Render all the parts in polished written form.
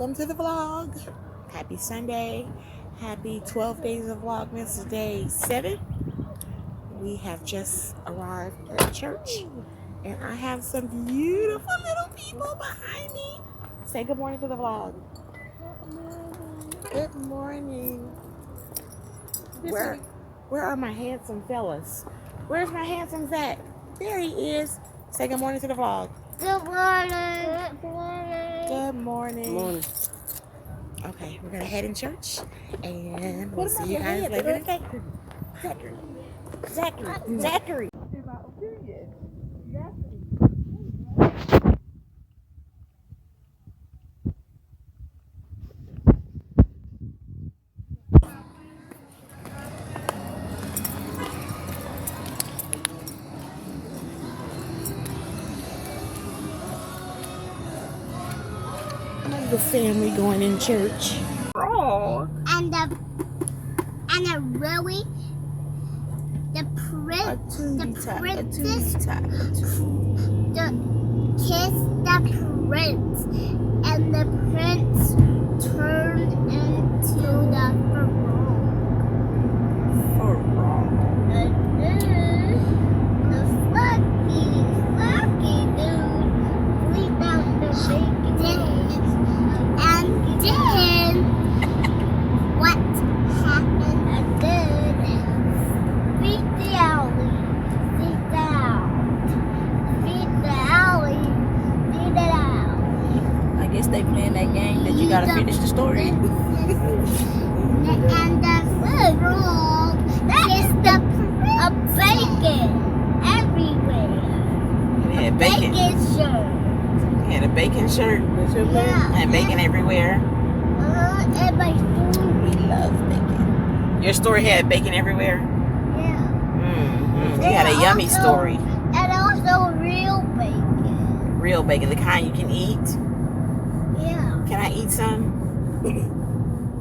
welcome to the vlog. Happy Sunday. Happy 12 Days of Vlogmas, day 7. We have just arrived at church, and I have some beautiful little people behind me. Say good morning to the vlog. Good morning. Where are my handsome fellas? Where's my handsome Zach? There he is. Say good morning to the vlog. Good morning. Good morning. Good morning. Good morning. Okay, we're gonna head in church, and we'll see you guys later today. Zachary. The family going in church. Oh. And the really the princess kissed the prince, and the prince turned into the frog. And then the lucky dude flew out the bacon. And then what happened again? Feed the alley. Feed the alley. I guess they playing that game that you gotta finish the story. And the frog kissed the bacon everywhere. He had bacon. Shirt. He had a bacon shirt. Yeah. And bacon everywhere. And my story. We love bacon. Your story had bacon everywhere? Yeah. You had a yummy story. And also real bacon. Real bacon, the kind you can eat. Yeah. Can I eat some?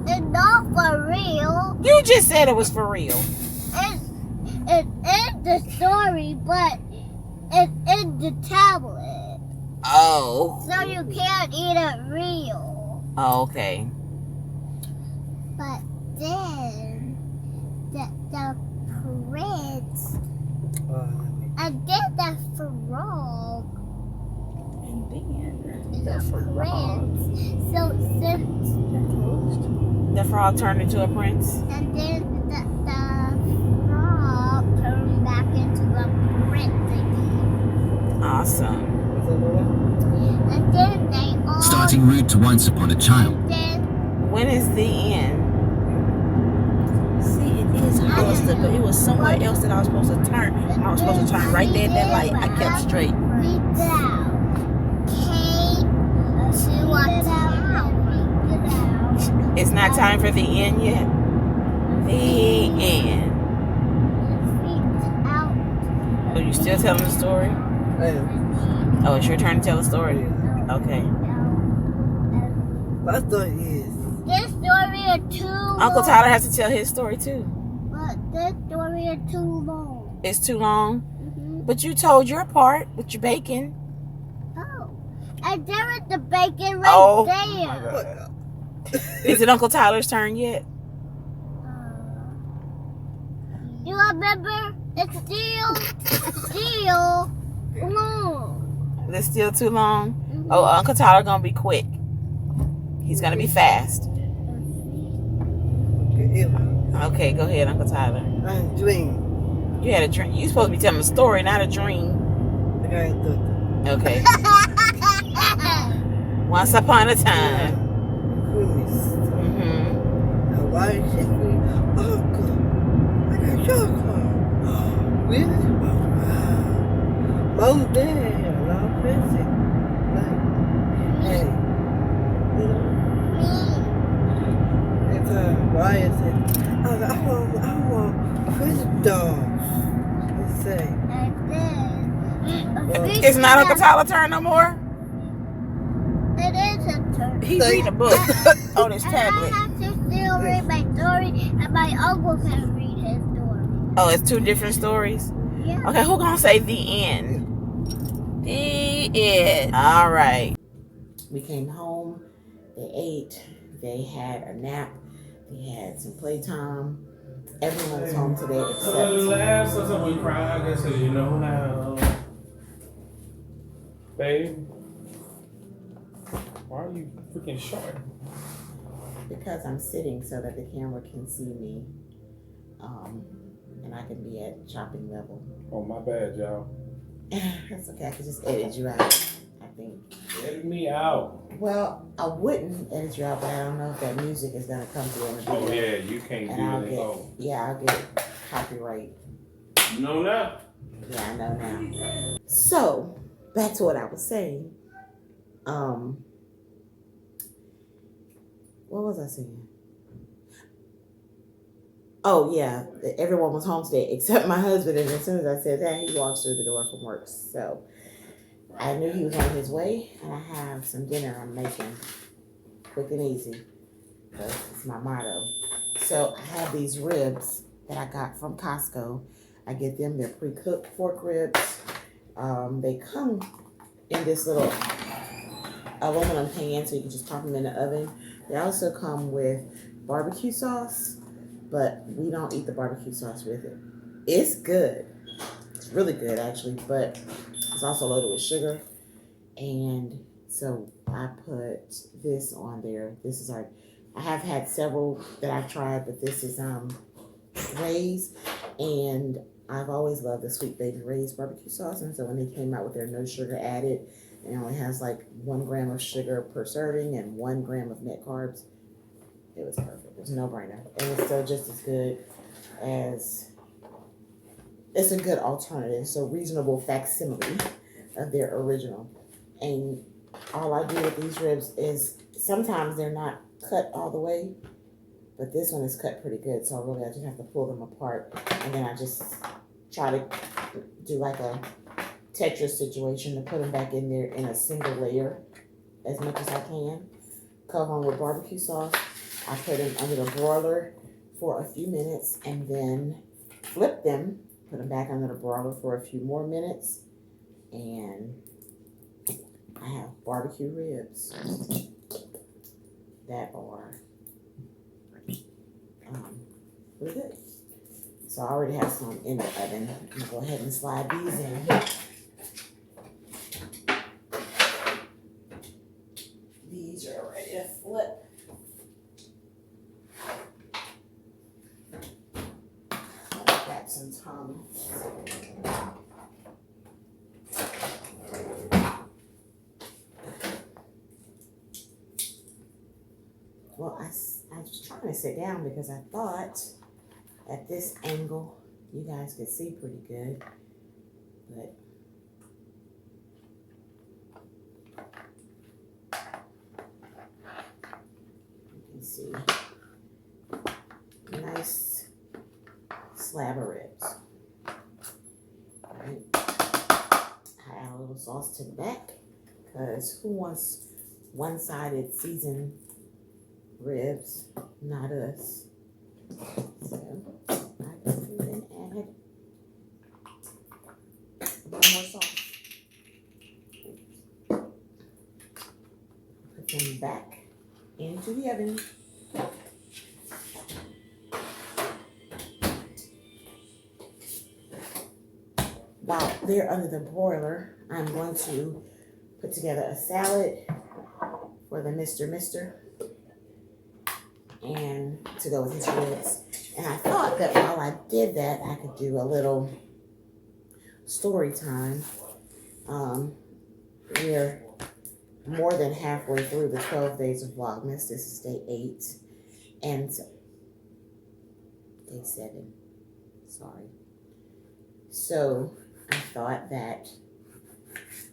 It's not for real. You just said it was for real. It is the story, but it's in the tablet. Oh. So you can't eat it real. Oh, okay. But then the prince and then the frog And then the prince. So since the frog turned into a prince. and then the frog turned back into a prince again. Awesome. And then they all Starting route to Once Upon a Child. then When is the end? See, it is Hollister, but it was somewhere else that I was supposed to turn. I was supposed to turn right there at that light. I kept straight. we down came to a town. It's not time for the end yet. The end. Oh, you still telling the story? Oh, it's your turn to tell the story? Okay. My story is. This story is too long. Uncle Tyler has to tell his story too. But this story is too long. It's too long. But you told your part with your bacon. Oh. And there is the bacon right there. Is it Uncle Tyler's turn yet? You remember? It's still long. It's still too long? Oh, Uncle Tyler gonna be quick. He's gonna be fast. Okay, go ahead, Uncle Tyler. I had a dream. You had a dream. You supposed to be telling a story, not a dream. Okay. Once upon a time. Why is it Uncle? I got chocolate. Really? Mom, Dad, I'm busy. Like, hey, you know, it's why is it? I want prison dogs. Let's say. And then It's not Uncle Tyler's turn no more? it is a turn. He's reading a book on his And tablet. I have to still read my story, and my uncle can read his story. Oh, it's two different stories? Yeah. Okay, who gonna say the end? The end. All right. We came home They ate. They had a nap. They had some playtime. Everyone was home today except. Laugh, so someone cry, I guess, you know now. Babe, why are you freaking short? Because I'm sitting so that the camera can see me, and I can be at chopping level. Oh, my bad, y'all. That's okay. I can just edit you out, I think. Edit me out. Well, I wouldn't edit you out, but I don't know if that music is gonna come through on the video. Oh yeah, you can't do I'll it. I'll get copyright. You know now? Yeah, I know now. So back to what I was saying. What was I saying? Oh yeah, everyone was home today except my husband, and as soon as I said that, he walks through the door from work. So I knew he was on his way, and I have some dinner I'm making, quick and easy. It's my motto. So I have these ribs that I got from Costco. I get them. They're pre-cooked pork ribs. They come in this little aluminum pan, so you can just pop them in the oven. They also come with barbecue sauce, but we don't eat the barbecue sauce with it. It's good. It's really good, actually, but it's also loaded with sugar. And so I put this on there. This is I have had several that I've tried, but this is Ray's, and I've always loved the Sweet Baby Ray's barbecue sauce. And so when they came out with their no sugar added, it only has like 1 gram of sugar per serving and 1 gram of net carbs. It was perfect. It was a no-brainer. And it's still just as good as, it's a good alternative. So reasonable facsimile of their original. And all I do with these ribs is sometimes they're not cut all the way, but this one is cut pretty good. So really I just have to pull them apart, and then I just try to do like a Tetris situation to put them back in there in a single layer as much as I can. Cover them with barbecue sauce. I put them under the broiler for a few minutes and then flip them, put them back under the broiler for a few more minutes, and I have barbecue ribs that are really good. So I already have some in the oven. I'm gonna go ahead and slide these in. These are ready to flip. I'll grab some tongs. Well, I was trying to sit down because I thought at this angle you guys could see pretty good, but you can see a nice slab of ribs. All right. I add a little sauce to the back because who wants one-sided seasoned ribs? Not us. So I go through and add one more sauce. Put them back into the oven. While they're under the broiler, I'm going to put together a salad for the Mr. And to go with his ribs. And I thought that while I did that, I could do a little story time. We're more than halfway through the 12 days of Vlogmas. This is day 8 and day 7. Sorry. So I thought that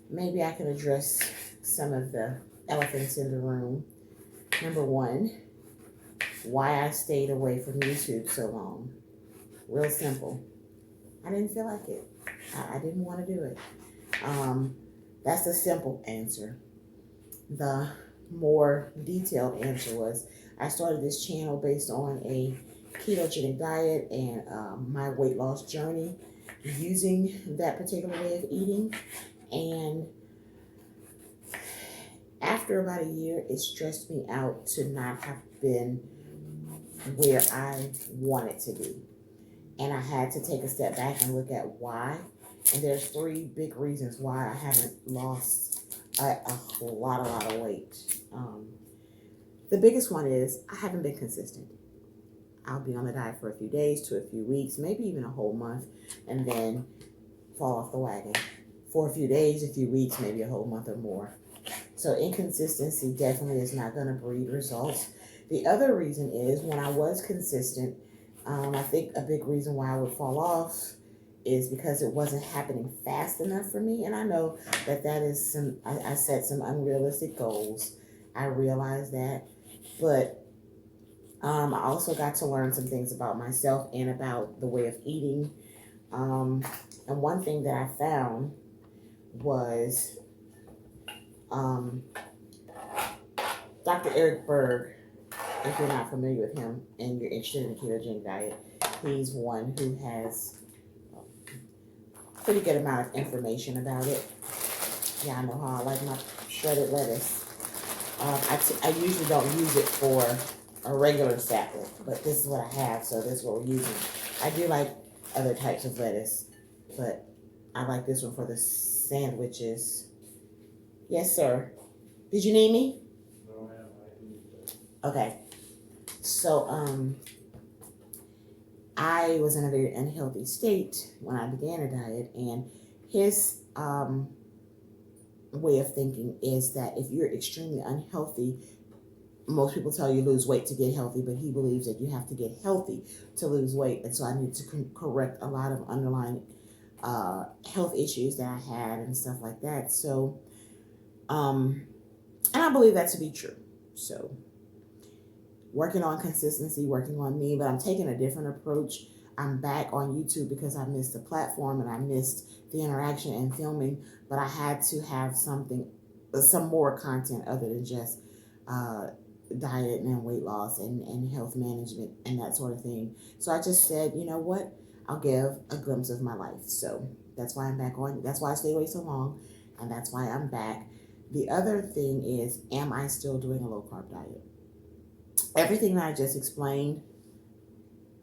maybe I could address some of the elephants in the room. Number 1, why I stayed away from YouTube so long. Real simple. I didn't feel like it. I didn't want to do it. That's the simple answer. The more detailed answer was I started this channel based on a ketogenic diet and my weight loss journey using that particular way of eating. And After about a year, it stressed me out to not have been where I wanted to be. And I had to take a step back and look at why. And there's 3 big reasons why I haven't lost a lot of weight. The biggest one is I haven't been consistent. I'll be on the diet for a few days to a few weeks, maybe even a whole month, and then fall off the wagon for a few days, a few weeks, maybe a whole month or more. So inconsistency definitely is not going to breed results. The other reason is when I was consistent, I think a big reason why I would fall off is because it wasn't happening fast enough for me. And I know that is I set some unrealistic goals. I realized that. But I also got to learn some things about myself and about the way of eating. And one thing that I found was Dr. Eric Berg, if you're not familiar with him and you're interested in the ketogenic diet, he's one who has a pretty good amount of information about it. Yeah, I know how I like my shredded lettuce. I usually don't use it for a regular salad, but this is what I have, so this is what we're using. I do like other types of lettuce, but I like this one for the sandwiches. Yes, sir. Did you need me? Okay. So, I was in a very unhealthy state when I began a diet, and his way of thinking is that if you're extremely unhealthy, most people tell you lose weight to get healthy, but he believes that you have to get healthy to lose weight. And so I need to correct a lot of underlying health issues that I had and stuff like that. So, and I believe that to be true. So working on consistency, working on me, but I'm taking a different approach. I'm back on YouTube because I missed the platform and I missed the interaction and filming, but I had to have some more content other than just diet and weight loss and health management and that sort of thing. So I just said, you know what? I'll give a glimpse of my life. So that's why I'm back on. That's why I stayed away so long, and that's why I'm back. The other thing is, am I still doing a low carb diet? Everything that I just explained,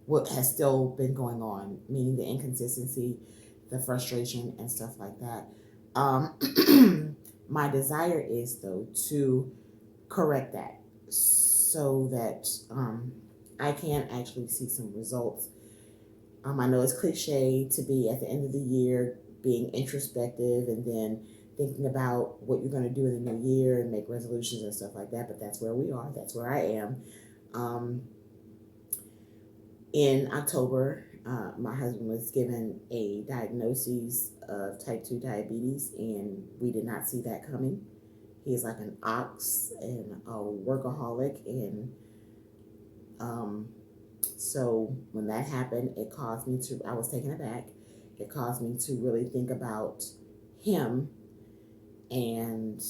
what has still been going on, meaning the inconsistency, the frustration, and stuff like that. My desire is, though, to correct that so that I can actually see some results. I know it's cliche to be at the end of the year being introspective and then thinking about what you're going to do in the new year and make resolutions and stuff like that, but that's where we are. That's where I am. In October, my husband was given a diagnosis of type 2 diabetes, and we did not see that coming. He's like an ox and a workaholic, and so when that happened, it caused me to, I was taken aback. It caused me to really think about him and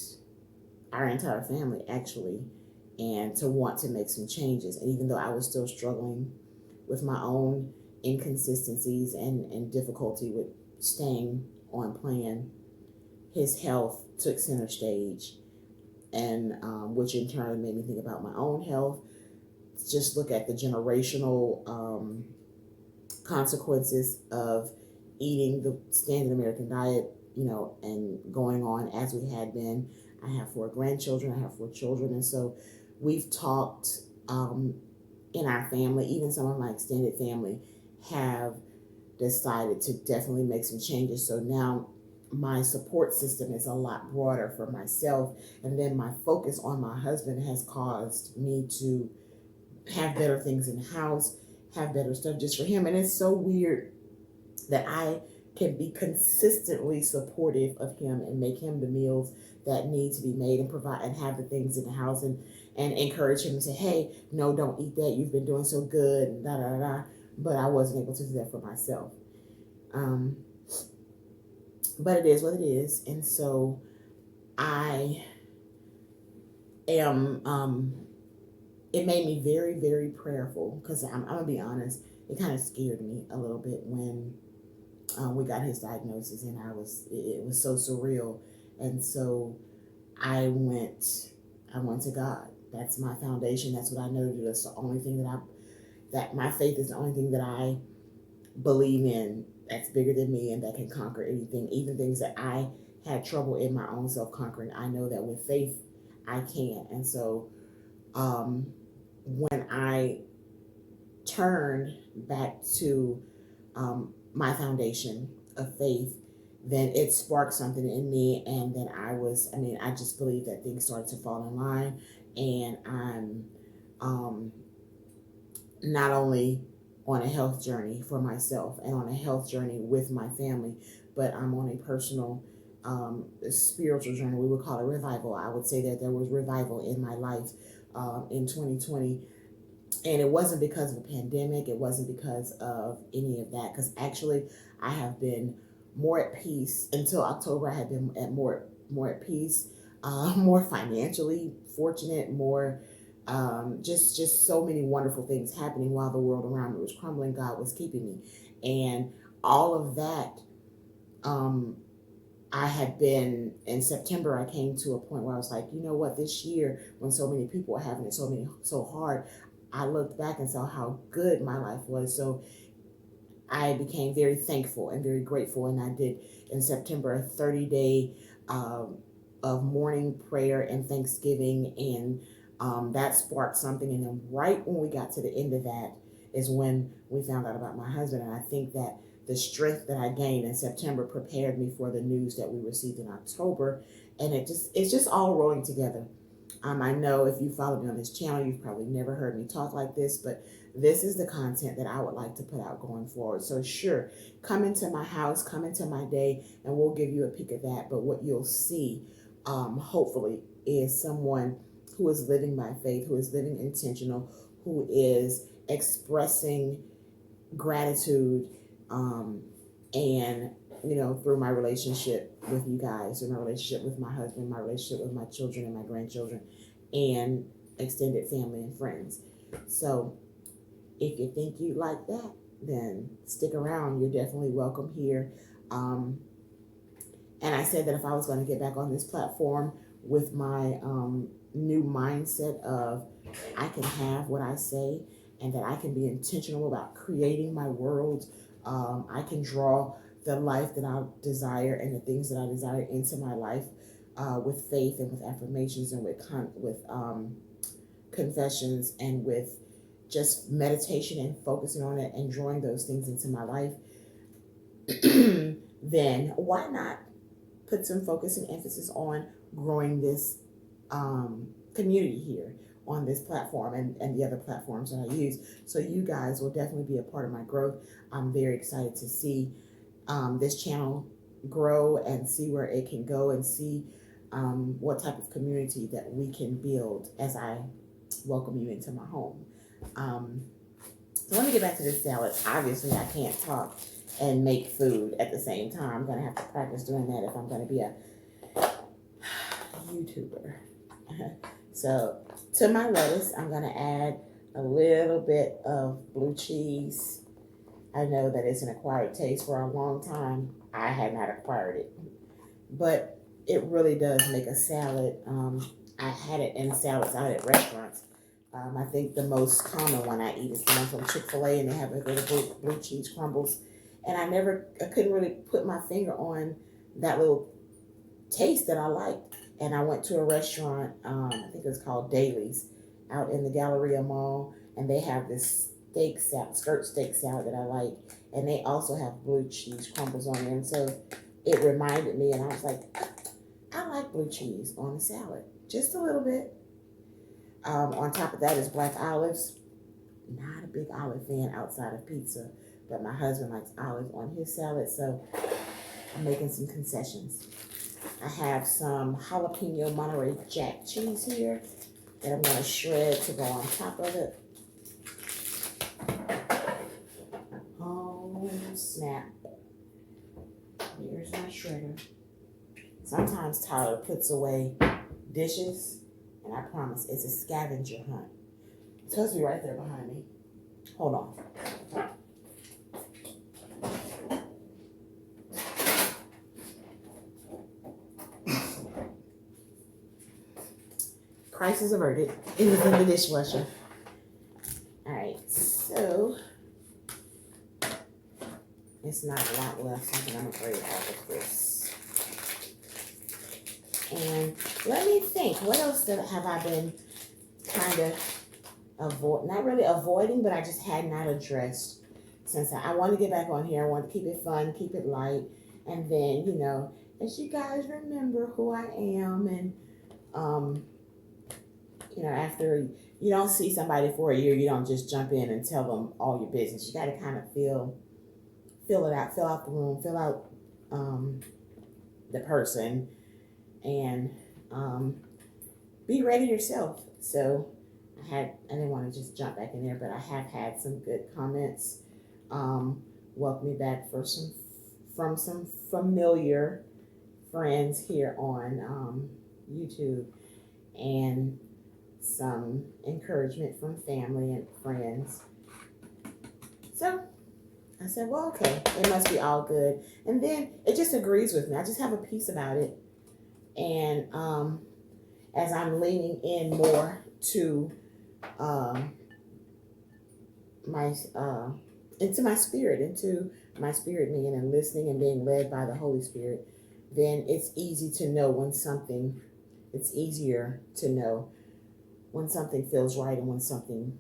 our entire family, actually, and to want to make some changes. And even though I was still struggling with my own inconsistencies and difficulty with staying on plan, his health took center stage, and which in turn made me think about my own health. Just look at the generational consequences of eating the standard American diet, you know, and going on as we had been. I have 4 grandchildren, I have 4 children, and so we've talked in our family, even some of my extended family have decided to definitely make some changes. So now my support system is a lot broader for myself, and then my focus on my husband has caused me to have better things in the house, have better stuff just for him. And it's so weird that I can be consistently supportive of him and make him the meals that need to be made and provide and have the things in the house and encourage him and say, hey, no, don't eat that. You've been doing so good, and da, da, da, da. But I wasn't able to do that for myself. But it is what it is. And so I am, it made me very, very prayerful, because I'm going to be honest, it kind of scared me a little bit when we got his diagnosis, and it was so surreal. And so I went to God. That's my foundation. That's what I know to do. That's the only thing that my faith is the only thing that I believe in that's bigger than me and that can conquer anything, even things that I had trouble in my own self conquering. I know that with faith I can. And so when I turned back to my foundation of faith, then it sparked something in me, and then I just believe that things started to fall in line, and I'm not only on a health journey for myself and on a health journey with my family, but I'm on a personal spiritual journey. We would call it revival. I would say that there was revival in my life in 2020. And it wasn't because of a pandemic. It wasn't because of any of that. Because actually, I have been more at peace until October. I had been more at peace, more financially fortunate, more just so many wonderful things happening while the world around me was crumbling. God was keeping me, and all of that. I had been in September. I came to a point where I was like, you know what? This year, when so many people were having it so hard, I looked back and saw how good my life was. So I became very thankful and very grateful. And I did in September a 30-day of morning prayer and Thanksgiving. And that sparked something. And then right when we got to the end of that is when we found out about my husband. And I think that the strength that I gained in September prepared me for the news that we received in October. And it's just all rolling together. I know if you follow me on this channel, you've probably never heard me talk like this, but this is the content that I would like to put out going forward. So sure, come into my house, come into my day, and we'll give you a peek of that. But what you'll see, hopefully, is someone who is living by faith, who is living intentional, who is expressing gratitude, and through my relationship with you guys, through my relationship with my husband, my relationship with my children and my grandchildren, and extended family and friends. So if you think you like that, then stick around. You're definitely welcome here. And I said that if I was going to get back on this platform with my new mindset of I can have what I say, and that I can be intentional about creating my world. I can draw the life that I desire and the things that I desire into my life with faith and with affirmations and with confessions and with just meditation and focusing on it and drawing those things into my life. Then why not put some focus and emphasis on growing this community here on this platform and the other platforms that I use. So you guys will definitely be a part of my growth. I'm very excited to see this channel grow and see where it can go and see what type of community that we can build as I welcome you into my home. So let me get back to this salad. Obviously, I can't talk and make food at the same time. I'm going to have to practice doing that if I'm going to be a YouTuber. So to my lettuce, I'm going to add a little bit of blue cheese. I know that it's an acquired taste. For a long time, I had not acquired it, but it really does make a salad. I had it in salads out at restaurants. I think the most common one I eat is the one from Chick-fil-A, and they have like little blue cheese crumbles. And I couldn't really put my finger on that little taste that I liked. And I went to a restaurant, I think it was called Dailies, out in the Galleria Mall, and they have this skirt steak salad that I like, and they also have blue cheese crumbles on there. And so it reminded me, and I was like, I like blue cheese on a salad, just a little bit. On top of that is black olives. Not a big olive fan outside of pizza, but my husband likes olives on his salad, so I'm making some concessions. I have some jalapeno Monterey Jack cheese here that I'm going to shred to go on top of it. Oh, snap. Here's my shredder. Sometimes Tyler puts away dishes, and I promise it's a scavenger hunt. It's supposed to be right there behind me. Hold on. crisis averted. It was in the dishwasher. All right, so it's not a lot left. I think I'm afraid of this. And let me think. What else have I been kind of not really avoiding, but I just had not addressed since I want to get back on here. I want to keep it fun, keep it light, and then as you guys remember who I am, and after you don't see somebody for a year, you don't just jump in and tell them all your business. You got to kind of fill it out, fill out the room, fill out the person, and be ready yourself. So I didn't want to just jump back in there, but I have had some good comments. Welcome me back from some familiar friends here on YouTube, and some encouragement from family and friends. So I said, well, okay, it must be all good. And then it just agrees with me. I just have a peace about it. And as I'm leaning in more to into my spirit being and listening and being led by the Holy Spirit, then it's easier to know when something feels right and when something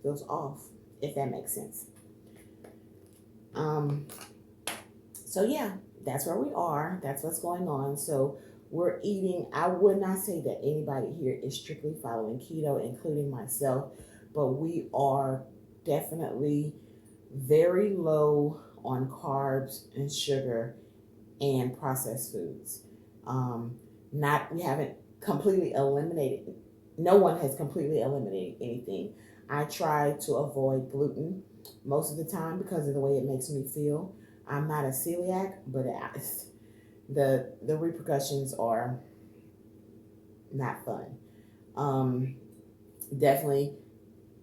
feels off, if that makes sense. So yeah, that's where we are. That's what's going on. So we're eating. I would not say that anybody here is strictly following keto, including myself, but we are definitely very low on carbs and sugar and processed foods. We haven't completely eliminated. No one has completely eliminated anything. I try to avoid gluten most of the time because of the way it makes me feel. I'm not a celiac, but the repercussions are not fun. Definitely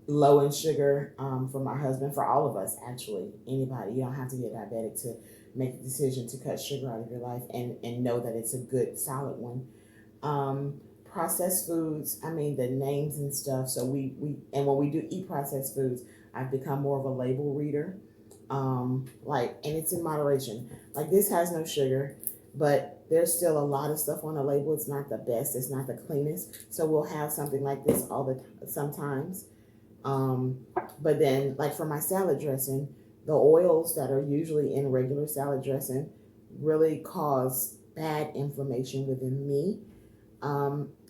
low in sugar for my husband, for all of us, actually. Anybody. You don't have to be a diabetic to make the decision to cut sugar out of your life and know that it's a good, solid one. Processed foods, the names and stuff. So and when we do eat processed foods, I've become more of a label reader. And it's in moderation. Like, this has no sugar, but there's still a lot of stuff on the label. It's not the best. It's not the cleanest. So we'll have something like this sometimes. But then, like for my salad dressing, the oils that are usually in regular salad dressing really cause bad inflammation within me.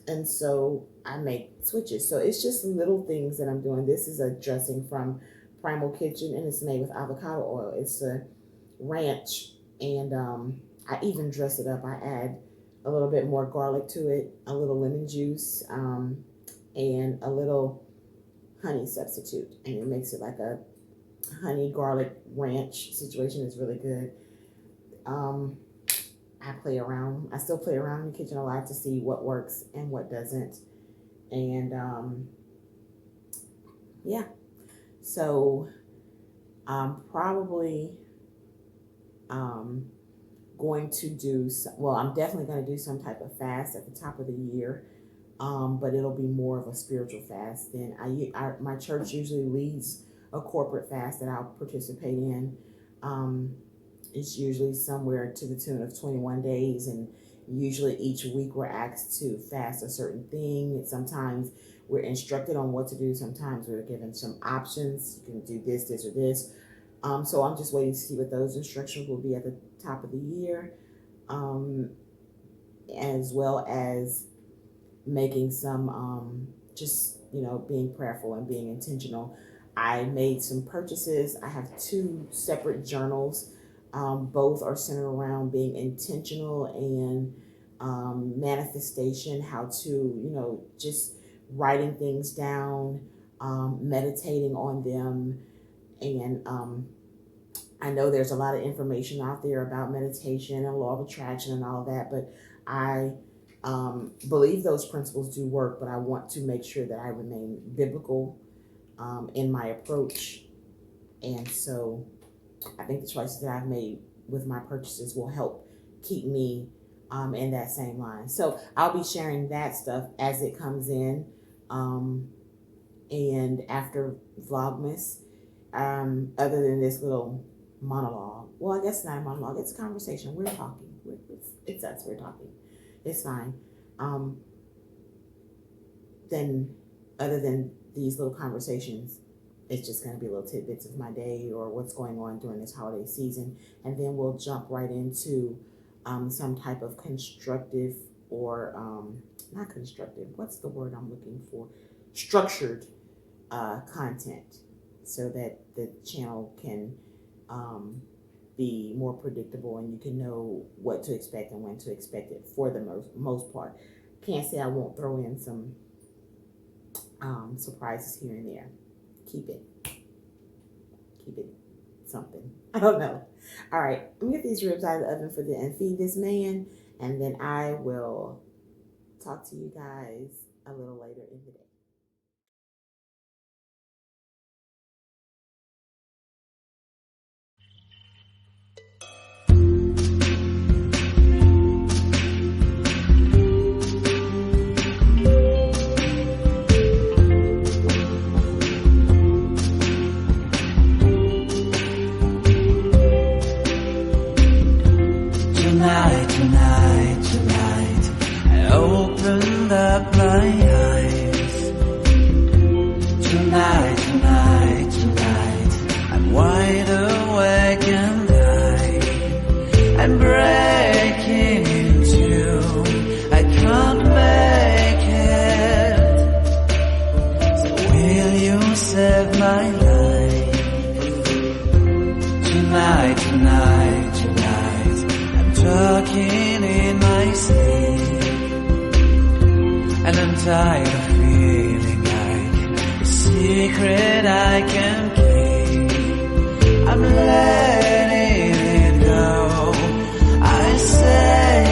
And so I make switches. So it's just little things that I'm doing. This is a dressing from Primal Kitchen, and it's made with avocado oil. It's a ranch, and I even dress it up. I add a little bit more garlic to it, a little lemon juice, and a little honey substitute, and it makes it like a honey garlic ranch situation. Is really good. I still play around in the kitchen a lot to see what works and what doesn't. And yeah, so I'm probably going to do I'm definitely going to do some type of fast at the top of the year, but it'll be more of a spiritual fast. Then my church usually leads a corporate fast that I'll participate in. It's usually somewhere to the tune of 21 days, and usually each week we're asked to fast a certain thing. And sometimes we're instructed on what to do. Sometimes we're given some options. You can do this, this, or this. So I'm just waiting to see what those instructions will be at the top of the year, as well as making some, being prayerful and being intentional. I made some purchases. I have 2 separate journals. Both are centered around being intentional and manifestation, how to, just writing things down, meditating on them. And I know there's a lot of information out there about meditation and law of attraction and all of that, but I believe those principles do work, but I want to make sure that I remain biblical in my approach. And so I think the choices that I've made with my purchases will help keep me in that same line. So I'll be sharing that stuff as it comes in. And after Vlogmas, other than this little monologue, well, I guess it's not a monologue, it's a conversation. We're talking. It's us, we're talking. It's fine. Then, other than these little conversations, it's just going to be little tidbits of my day or what's going on during this holiday season. And then we'll jump right into some type of constructive or not constructive, what's the word I'm looking for? Structured content so that the channel can be more predictable and you can know what to expect and when to expect it for the most part. Can't say I won't throw in some surprises here and there. Keep it something. I don't know. All right, I'm gonna get these ribs out of the oven and feed this man, and then I will talk to you guys a little later in the day. Tonight, I opened up my eyes. Tonight, I'm wide awake and I'm breaking into. I can't make it. So will you save my life? Tonight, I'm talking in my sleep, and I'm tired of feeling like a secret I can keep. I'm letting it go, I say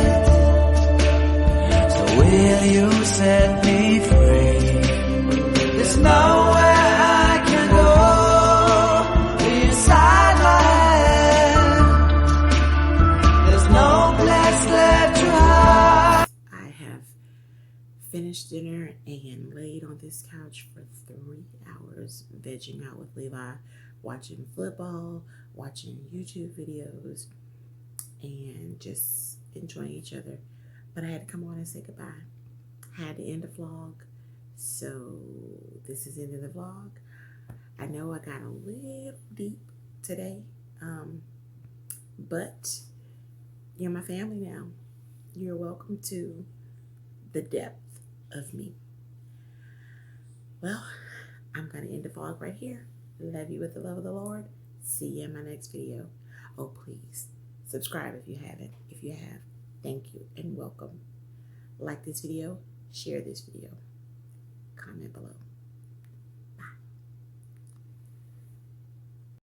it. So will you set me free? There's nowhere I can go inside my head. There's no place left to hide. I have finished dinner and laid on this couch for 3 hours, vegging out with Levi, watching football, watching YouTube videos, and just enjoying each other. But I had to come on and say goodbye. I had to end the vlog, so this is the end of the vlog. I know I got a little deep today, but you're my family now. You're welcome to the depth of me. Well, I'm going to end the vlog right here. Love you with the love of the Lord. See you in my next video. Oh, please subscribe if you haven't. If you have, thank you and welcome. Like this video, share this video, comment below.